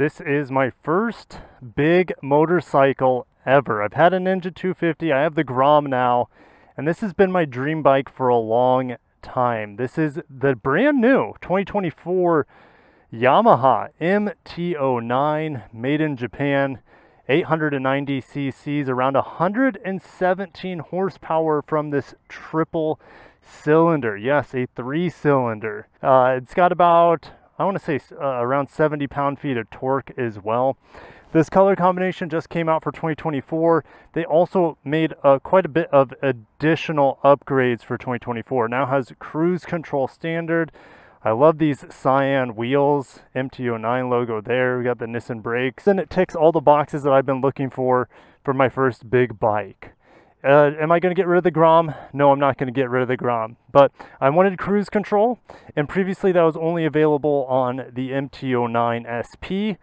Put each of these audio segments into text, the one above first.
This is my first big motorcycle ever. I've had a Ninja 250, I have the Grom now, and this has been my dream bike for a long time. This is the brand new 2024 Yamaha MT09, made in Japan, 890 cc's, around 117 horsepower from this triple cylinder. Yes, a 3-cylinder. It's got about, I want to say around 70 pound-feet of torque as well. This color combination just came out for 2024. They also made quite a bit of additional upgrades for 2024. Now has cruise control standard. I love these cyan wheels, MT09 logo there. We got the Nissan brakes, and it ticks all the boxes that I've been looking for my first big bike. Am I going to get rid of the Grom? No, I'm not going to get rid of the Grom, but I wanted cruise control, and previously that was only available on the MT09 SP.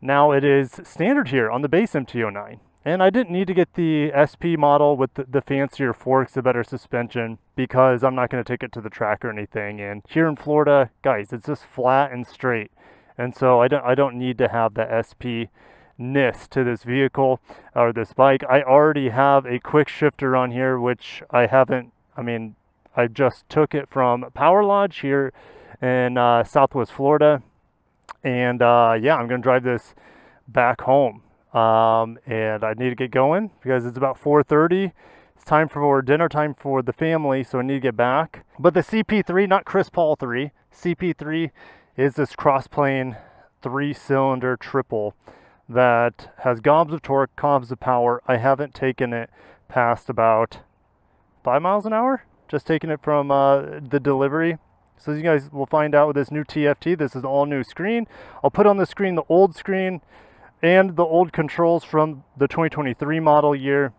Now it is standard here on the base MT09, and I didn't need to get the SP model with the fancier forks, the better suspension, because I'm not going to take it to the track or anything. And here in Florida, guys, it's just flat and straight, and so I don't need to have the SP-ness to this vehicle or this bike. I already have a quick shifter on here, which I haven't, I just took it from Power Lodge here in Southwest Florida. And yeah, I'm going to drive this back home. And I need to get going because it's about 4:30. It's time for dinner time for the family, so I need to get back. But the CP3, not Chris Paul 3, CP3 is this cross-plane 3-cylinder triple that has gobs of torque, gobs of power. I haven't taken it past about 5 miles an hour, just taking it from the delivery. So as you guys will find out with this new TFT, this is an all new screen. I'll put on the screen the old screen and the old controls from the 2023 model year.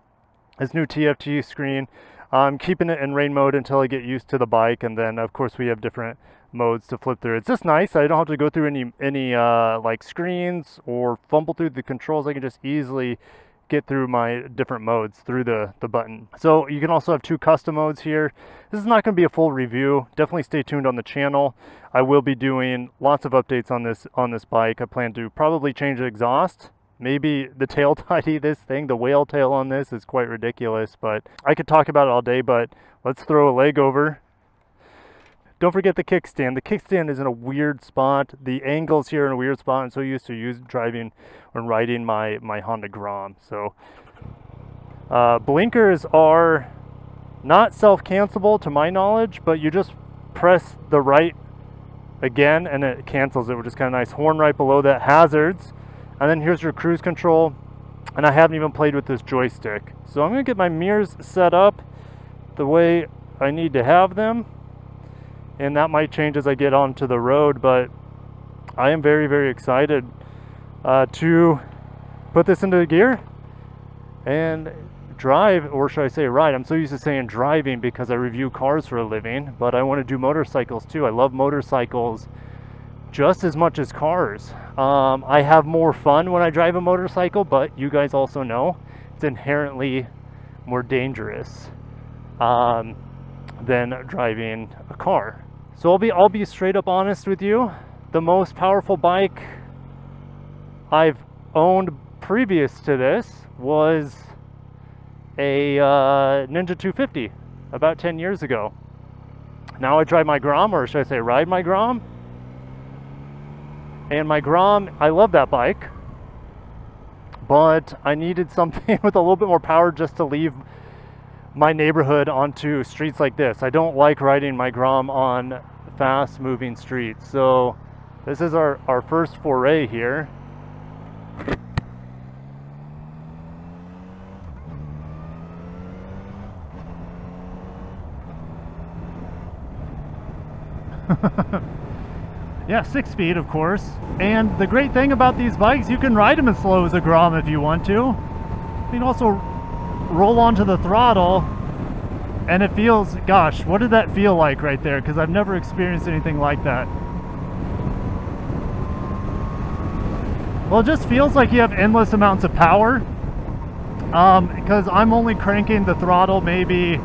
This new TFT screen. I'm keeping it in rain mode until I get used to the bike, and then of course we have different modes to flip through. It's just nice. I don't have to go through any like screens or fumble through the controls. I can just easily get through my different modes through the button. So you can also have 2 custom modes here. This is not going to be a full review. Definitely stay tuned on the channel. I will be doing lots of updates on this bike. I plan to probably change the exhaust, maybe the tail tidy. This thing, the whale tail on this is quite ridiculous, but I could talk about it all day. But let's throw a leg over. Don't forget the kickstand. The kickstand is in a weird spot. The angle's here in a weird spot. I'm so used to driving when riding my Honda Grom. So blinkers are not self-cancelable to my knowledge, but you just press the right again and it cancels it, which is kind of nice. Horn right below that, hazards, and then here's your cruise control. And I haven't even played with this joystick. So I'm going to get my mirrors set up the way I need to have them. And that might change as I get onto the road, but I am very, very excited to put this into gear and drive, or should I say ride. I'm so used to saying driving because I review cars for a living, but I want to do motorcycles too. I love motorcycles just as much as cars. I have more fun when I drive a motorcycle, but you guys also know it's inherently more dangerous than driving a car. So I'll be straight up honest with you. The most powerful bike I've owned previous to this was a Ninja 250 about 10 years ago. Now I drive my Grom, or should I say ride my Grom. And my Grom, I love that bike, but I needed something with a little bit more power just to leave my neighborhood onto streets like this. I don't like riding my Grom on fast moving streets. So this is our first foray here. Yeah, 6-speed of course. And the great thing about these bikes, you can ride them as slow as a Grom if you want to. You can also roll onto the throttle and it feels, gosh, what did that feel like right there? Because I've never experienced anything like that. Well, it just feels like you have endless amounts of power, because I'm only cranking the throttle maybe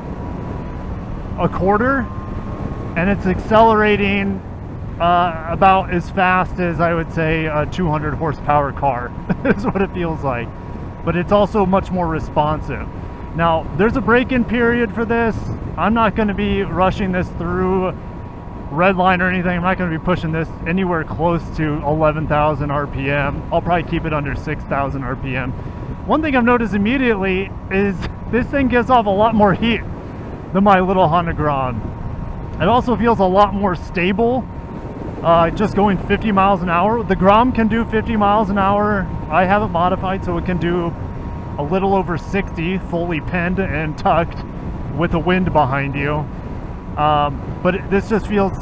a quarter and it's accelerating about as fast as I would say a 200 horsepower car is what it feels like. But it's also much more responsive. Now, there's a break-in period for this. I'm not going to be rushing this through red line or anything. I'm not going to be pushing this anywhere close to 11,000 RPM. I'll probably keep it under 6,000 RPM. One thing I've noticed immediately is this thing gives off a lot more heat than my little Honda Grom. It also feels a lot more stable, just going 50 miles an hour. The Grom can do 50 miles an hour. I have it modified so it can do a little over 60, fully pinned and tucked with the wind behind you. But this just feels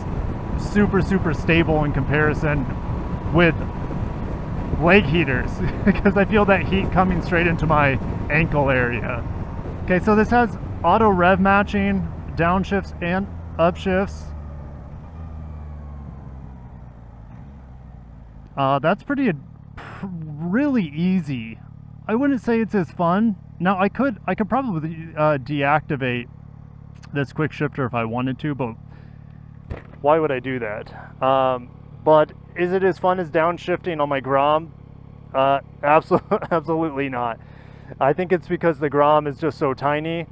super, super stable in comparison with leg heaters because I feel that heat coming straight into my ankle area. Okay, so this has auto rev matching, downshifts and upshifts. That's really easy. I wouldn't say it's as fun. Now I could probably deactivate this quick shifter if I wanted to, but why would I do that? But is it as fun as downshifting on my Grom? Absolutely not. I think it's because the Grom is just so tiny,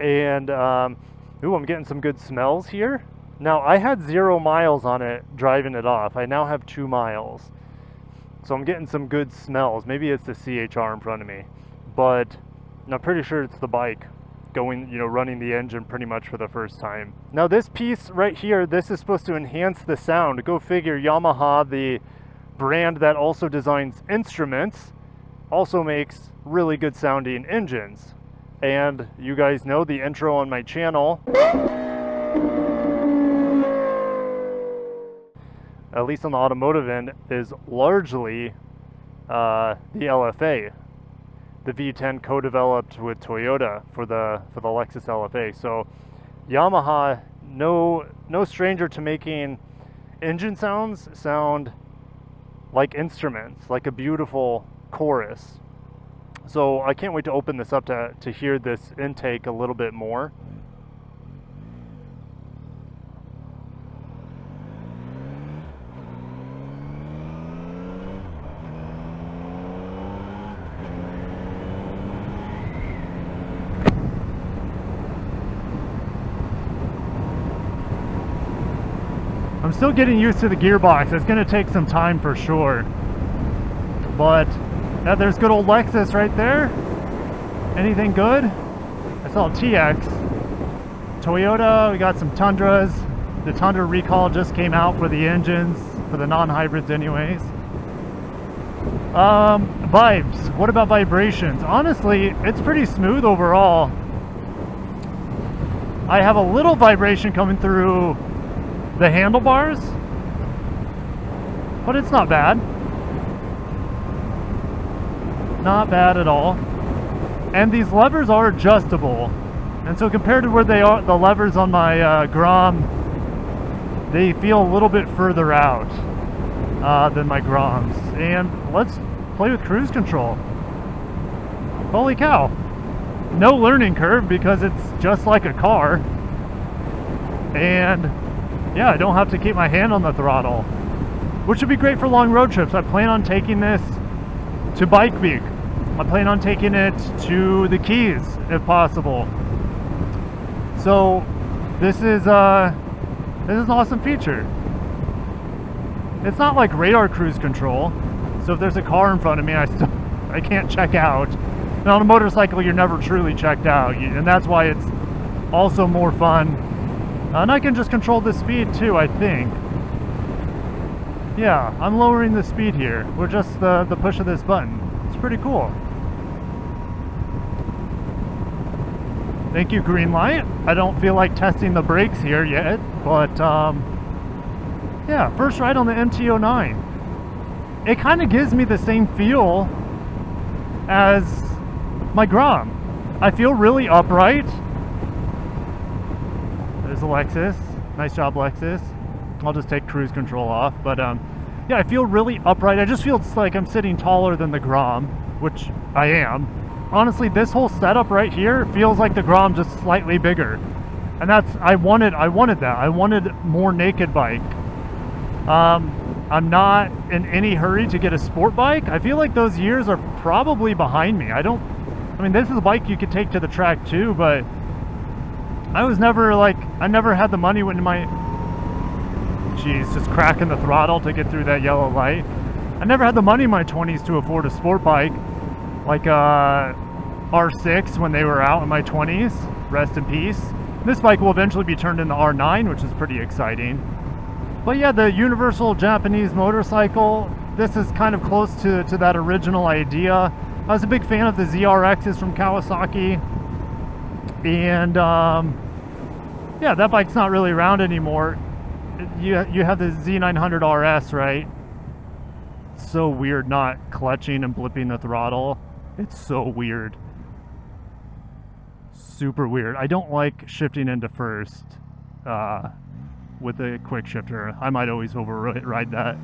and ooh, I'm getting some good smells here. Now I had 0 miles on it driving it off. I now have 2 miles. So I'm getting some good smells. Maybe it's the CHR in front of me, but I'm pretty sure it's the bike going, running the engine pretty much for the first time. Now this piece right here, this is supposed to enhance the sound. Go figure. Yamaha, the brand that also designs instruments, also makes really good sounding engines. And you guys know the intro on my channel, at least on the automotive end, is largely the LFA, the V10 co-developed with Toyota for the Lexus LFA. So Yamaha, no stranger to making engine sounds sound like instruments, like a beautiful chorus. So I can't wait to open this up to hear this intake a little bit more. I'm still getting used to the gearbox. It's going to take some time for sure. But yeah, there's good old Lexus right there. Anything good? I saw a TX. Toyota, we got some Tundras. The Tundra recall just came out for the engines, for the non-hybrids anyways. Vibes. What about vibrations? Honestly, it's pretty smooth overall. I have a little vibration coming through the handlebars, but it's not bad. Not bad at all. And these levers are adjustable, and so compared to where they are, the levers on my Grom, they feel a little bit further out than my Groms. And let's play with cruise control. Holy cow, no learning curve because it's just like a car. And yeah, I don't have to keep my hand on the throttle, which would be great for long road trips. I plan on taking this to Bike Week. I plan on taking it to the Keys if possible. So this is an awesome feature. It's not like radar cruise control, so if there's a car in front of me, I can't check out. And on a motorcycle, you're never truly checked out, and that's why it's also more fun. And I can just control the speed too, I think. Yeah, I'm lowering the speed here with just the push of this button. It's pretty cool. Thank you, green light. I don't feel like testing the brakes here yet, but yeah, first ride on the MT09. It kind of gives me the same feel as my Grom. I feel really upright. There's a Lexus. Nice job, Lexus. I'll just take cruise control off, but yeah, I feel really upright. I just feel like I'm sitting taller than the Grom, which I am. Honestly, this whole setup right here feels like the Grom, just slightly bigger. And that's, I wanted that. I wanted more naked bike. I'm not in any hurry to get a sport bike. I feel like those years are probably behind me. I mean, this is a bike you could take to the track too, but I was never like, I never had the money when my, geez, just cracking the throttle to get through that yellow light. I never had the money in my 20s to afford a sport bike like R6 when they were out in my 20s. Rest in peace. This bike will eventually be turned into R9, which is pretty exciting. But yeah, the universal Japanese motorcycle, this is kind of close to that original idea. I was a big fan of the ZRXs from Kawasaki. And yeah, that bike's not really around anymore. You have the Z900 RS, right? It's so weird not clutching and blipping the throttle. It's so weird. Super weird. I don't like shifting into first with the quick shifter. I might always override that.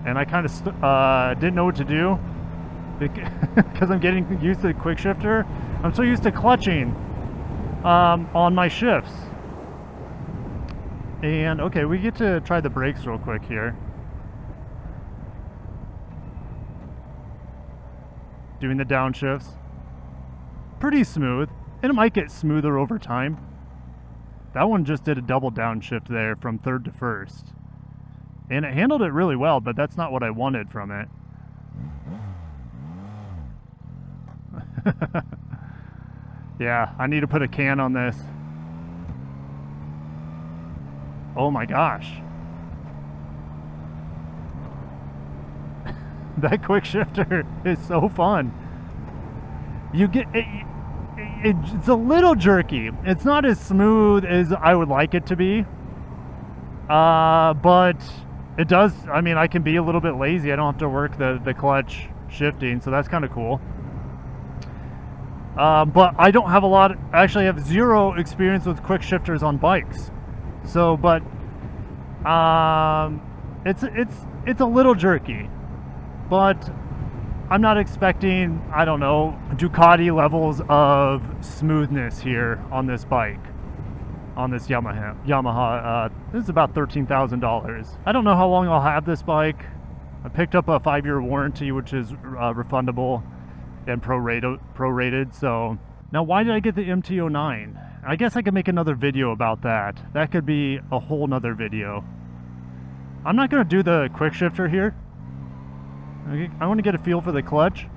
And I kind of didn't know what to do because I'm getting used to the quick shifter. I'm so used to clutching on my shifts. And okay, we get to try the brakes real quick here. Doing the downshifts. Pretty smooth. And it might get smoother over time. That one just did a double downshift there from third to first. And it handled it really well, but that's not what I wanted from it. Yeah, I need to put a can on this. Oh my gosh. That quick shifter is so fun. You get it's a little jerky. It's not as smooth as I would like it to be. But it does, I mean, I can be a little bit lazy. I don't have to work the clutch shifting, so that's kind of cool. But I don't have a lot, I actually have zero experience with quick shifters on bikes. So, but it's a little jerky. But I'm not expecting, I don't know, Ducati levels of smoothness here on this bike, on this Yamaha. This is about $13,000. I don't know how long I'll have this bike. I picked up a 5-year warranty, which is refundable and prorated. So now, why did I get the MT09? I guess I could make another video about that. That could be a whole nother video. I'm not going to do the quick shifter here. I want to get a feel for the clutch.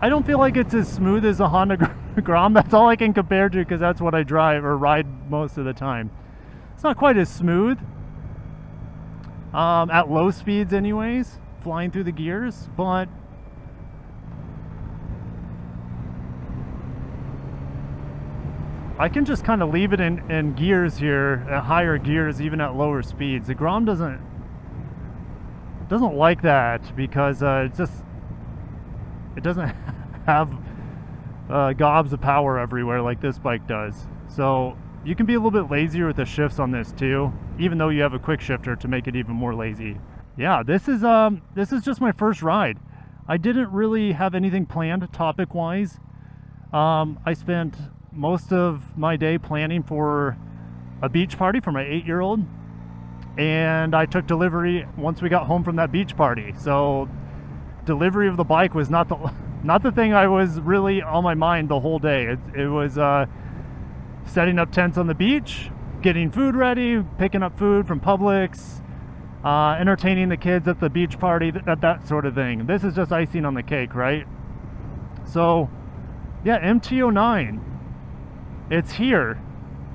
I don't feel like it's as smooth as a Honda Grom. That's all I can compare to because that's what I drive or ride most of the time. It's not quite as smooth. At low speeds anyways, flying through the gears, but I can just kind of leave it in gears here, at higher gears, even at lower speeds. The Grom doesn't like that because it doesn't have gobs of power everywhere like this bike does. So you can be a little bit lazier with the shifts on this too, even though you have a quick shifter to make it even more lazy. Yeah, this is just my first ride. I didn't really have anything planned topic wise. I spent most of my day planning for a beach party for my 8-year-old, and I took delivery once we got home from that beach party. So delivery of the bike was not the thing I was really on my mind the whole day. It was setting up tents on the beach, getting food ready, picking up food from Publix, entertaining the kids at the beach party, that sort of thing. This is just icing on the cake, right? So yeah, MT09, it's here,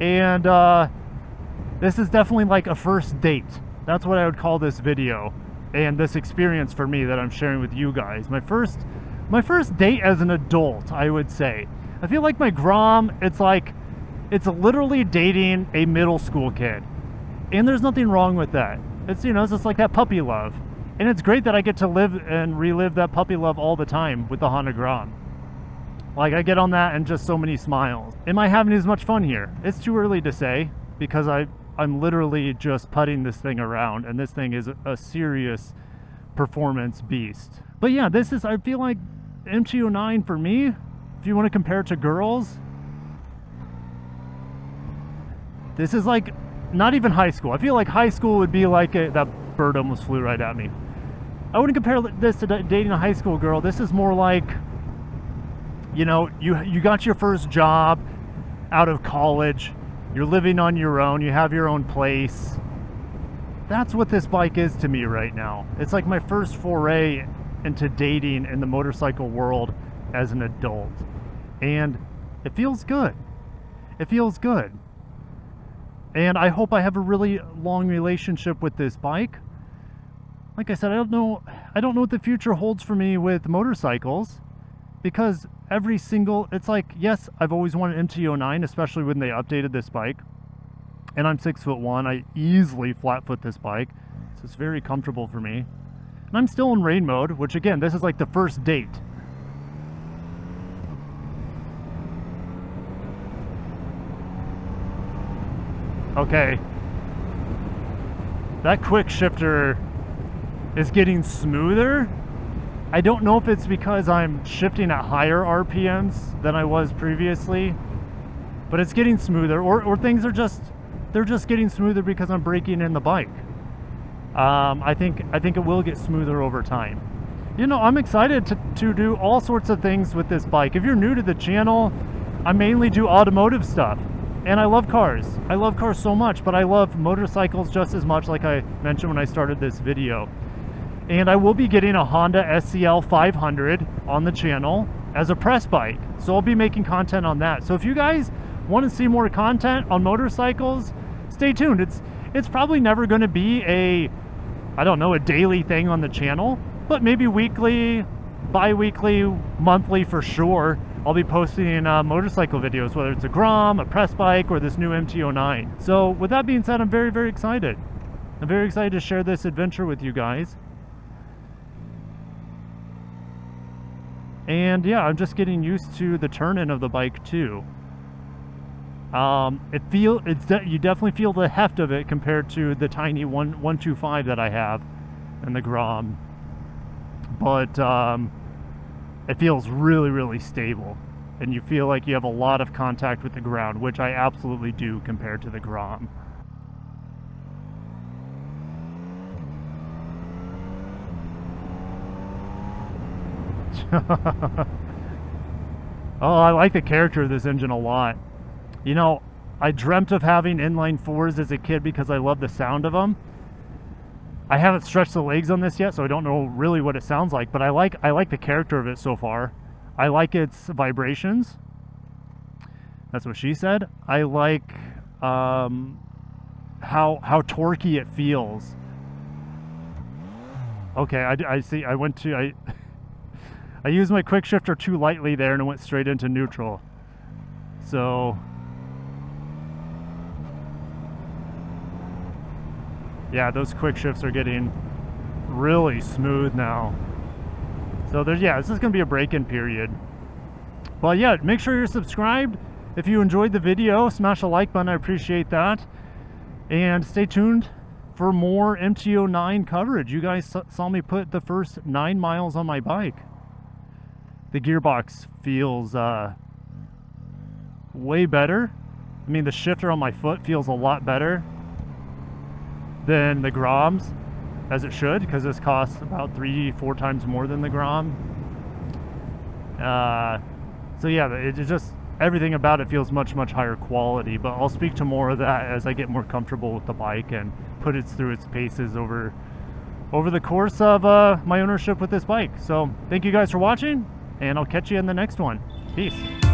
and this is definitely like a first date. That's what I would call this video and this experience for me that I'm sharing with you guys. My first date as an adult, I would say. I feel like my Grom, it's literally dating a middle school kid, and there's nothing wrong with that. It's, you know, it's just like that puppy love, and it's great that I get to live and relive that puppy love all the time with the Honda Grom. Like, I get on that and just so many smiles. Am I having as much fun here? It's too early to say because I'm literally just putting this thing around, and this thing is a serious performance beast. But yeah, I feel like MT09 for me, if you want to compare it to girls, this is like not even high school. I feel like high school would be like that bird almost flew right at me. I wouldn't compare this to dating a high school girl. This is more like, you know, you got your first job out of college, you're living on your own, you have your own place. That's what this bike is to me right now. It's like my first foray into dating in the motorcycle world as an adult. And it feels good. It feels good. And I hope I have a really long relationship with this bike. Like I said, I don't know what the future holds for me with motorcycles, because every single, it's like, yes, I've always wanted MT09, especially when they updated this bike. And I'm 6'1". I easily flat foot this bike, so it's very comfortable for me. And I'm still in rain mode, which again, this is like the first date. Okay. That quick shifter is getting smoother. I don't know if it's because I'm shifting at higher RPMs than I was previously, but it's getting smoother, or things are just, they're just getting smoother because I'm breaking in the bike. I think it will get smoother over time. You know, I'm excited to do all sorts of things with this bike. If you're new to the channel, I mainly do automotive stuff. And I love cars. I love cars so much, but I love motorcycles just as much, like I mentioned when I started this video. And I will be getting a Honda SCL 500 on the channel as a press bike. So I'll be making content on that. So if you guys want to see more content on motorcycles, stay tuned. It's probably never going to be a, I don't know, a daily thing on the channel, but maybe weekly, bi-weekly, monthly for sure. I'll be posting motorcycle videos, whether it's a Grom, a press bike, or this new MT09. So with that being said, I'm very, very excited. I'm very excited to share this adventure with you guys. And yeah, I'm just getting used to the turn-in of the bike too. You definitely feel the heft of it compared to the tiny 125 that I have in the Grom. But it feels really, really stable, and you feel like you have a lot of contact with the ground, which I absolutely do compared to the Grom. Oh, I like the character of this engine a lot. You know, I dreamt of having inline fours as a kid because I love the sound of them. I haven't stretched the legs on this yet, so I don't know really what it sounds like, but I like the character of it so far. I like its vibrations. That's what she said. I like how torquey it feels. Okay, I see. I used my quick shifter too lightly there and it went straight into neutral. So yeah, those quick shifts are getting really smooth now. So there's, yeah, this is going to be a break-in period. But yeah, make sure you're subscribed. If you enjoyed the video, smash a like button, I appreciate that. And stay tuned for more MT09 coverage. You guys saw me put the first 9 miles on my bike. The gearbox feels way better. I mean, the shifter on my foot feels a lot better than the Groms, as it should, because this costs about 3-4 times more than the Grom. So yeah, it just, everything about it feels much, much higher quality, but I'll speak to more of that as I get more comfortable with the bike and put it through its paces over the course of my ownership with this bike. So thank you guys for watching, and I'll catch you in the next one. Peace.